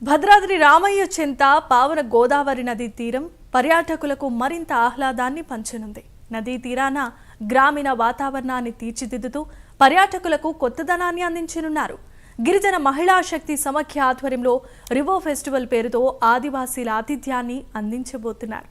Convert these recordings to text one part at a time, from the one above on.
భద్రాద్రి రామయ్య చెంత పావన గోదావరి నదీ తీరం పర్యాటకులకు మరింత ఆహ్లాదాన్ని పంచనుంది. నదీ తీరాన గ్రామీణ వాతావరణాన్ని తీర్చిదిద్దుతూ పర్యాటకులకు కొత్తదనాన్ని అందించనున్నారు. గిరిజన మహిళా శక్తి సమాఖ్య ఆధ్వర్యంలో రివర్ ఫెస్టివల్ పేరుతో ఆదివాసీల ఆతిథ్యాన్ని అందించబోతున్నారు.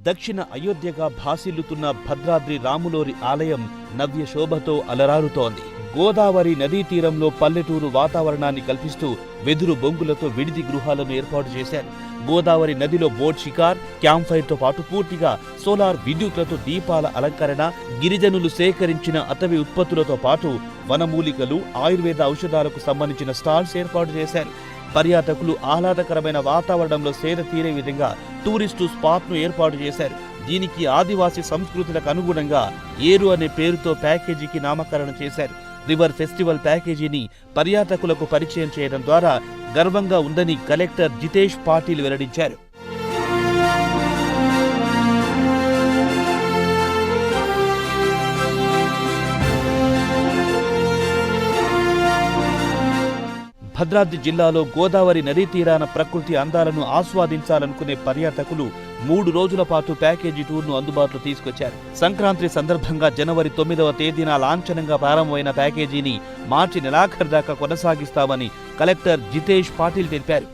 దక్షిణ అయోధ్యగా భాసిల్లుతున్న భద్రాద్రి రాములోరి ఆలయం నవ్య శోభతో అలరారుతోంది. గోదావరి నదీ తీరంలో పల్లెటూరు వాతావరణాన్ని కల్పిస్తూ వెదురు బొంగులతో విడిది గృహాలను ఏర్పాటు చేశారు. గోదావరి నదిలో బోట్ షికార్, క్యాంప్ ఫైర్ తో పాటు పూర్తిగా సోలార్ విద్యుత్లతో దీపాల అలంకరణ, గిరిజనులు సేకరించిన అటవీ ఉత్పత్తులతో పాటు వనమూలికలు, ఆయుర్వేద ఔషధాలకు సంబంధించిన స్టాల్స్ ఏర్పాటు చేశారు. పర్యాటకులు ఆహ్లాదకరమైన వాతావరణంలో సేద తీరే విధంగా టూరిస్టు స్పాట్ను ఏర్పాటు చేశారు. దీనికి ఆదివాసీ సంస్కృతులకు అనుగుణంగా ఏరు అనే పేరుతో ప్యాకేజీకి నామకరణం చేశారు. రివర్ ఫెస్టివల్ ప్యాకేజీని పర్యాటకులకు పరిచయం చేయడం ద్వారా గర్వంగా ఉందని కలెక్టర్ జితేష్ పాటిల్ వెల్లడించారు. భద్రాద్రి జిల్లాలో గోదావరి నదీ తీరాన ప్రకృతి అందాలను ఆస్వాదించాలనుకునే పర్యాటకులు 3 రోజుల పాటు ప్యాకేజీ టూర్ను అందుబాటులో తీసుకొచ్చారు. సంక్రాంతి సందర్భంగా జనవరి 9వ తేదీన లాంఛనంగా ప్రారంభమైన ప్యాకేజీని మార్చి నెలాఖరు దాకా కొనసాగిస్తామని కలెక్టర్ జితేష్ పాటిల్ తెలిపారు.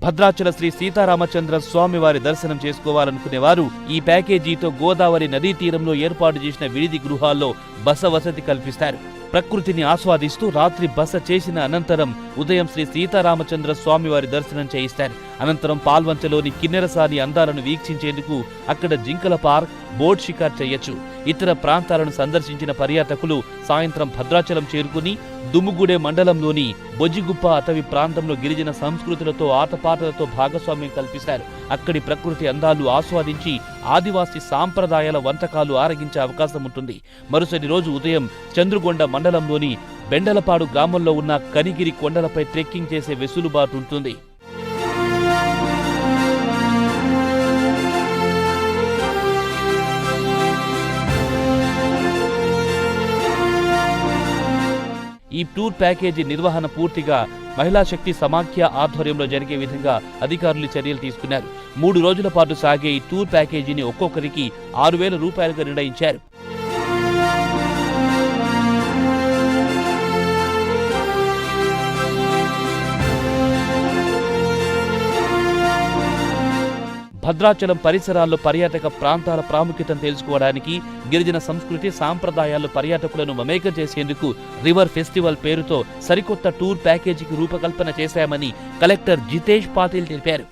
భద్రాచల శ్రీ సీతారామచంద్ర స్వామి వారి దర్శనం చేసుకోవాలనుకునేవారు ఈ ప్యాకేజీతో గోదావరి నదీ తీరంలో ఏర్పాటు చేసిన విడిది గృహాల్లో బస వసతి కల్పిస్తారు. ప్రకృతిని ఆస్వాదిస్తూ రాత్రి బస చేసిన అనంతరం ఉదయం శ్రీ సీతారామచంద్ర స్వామి వారి దర్శనం చేయిస్తారు. అనంతరం పాల్వంచలోని కిన్నెరసాని అందాలను వీక్షించేందుకు అక్కడ జింకల పార్క్, బోట్ షికార్ చేయొచ్చు. ఇతర ప్రాంతాలను సందర్శించిన పర్యాటకులు సాయంత్రం భద్రాచలం చేరుకుని దుమ్ముగూడె మండలంలోని బొజ్జిగుప్ప అటవీ ప్రాంతంలో గిరిజన సంస్కృతులతో ఆటపాటలతో భాగస్వామ్యం కల్పిస్తారు. అక్కడి ప్రకృతి అందాలు ఆస్వాదించి ఆదివాసీ సాంప్రదాయాల వంటకాలు ఆరగించే అవకాశం ఉంటుంది. మరుసటి రోజు ఉదయం చంద్రుగొండ మండలంలోని బెండలపాడు గ్రామంలో ఉన్న కనిగిరి కొండలపై ట్రెక్కింగ్ చేసే వెసులుబాటు ఉంటుంది. ఈ టూర్ ప్యాకేజీ నిర్వహణ పూర్తిగా మహిళా శక్తి సమాఖ్య ఆధ్వర్యంలో జరిగే విధంగా అధికారులు చర్యలు తీసుకున్నారు. 3 రోజుల పాటు సాగే ఈ టూర్ ప్యాకేజీని ఒక్కొక్కరికి 6,000 రూపాయలుగా నిర్ణయించారు. భద్రాచలం పరిసరాల్లో పర్యాటక ప్రాంతాల ప్రాముఖ్యతను తెలుసుకోవడానికి, గిరిజన సంస్కృతి సాంప్రదాయాలు పర్యాటకులను మమేకం చేసేందుకు రివర్ ఫెస్టివల్ పేరుతో సరికొత్త టూర్ ప్యాకేజీకి రూపకల్పన చేశామని కలెక్టర్ జితేష్ పాటిల్ తెలిపారు.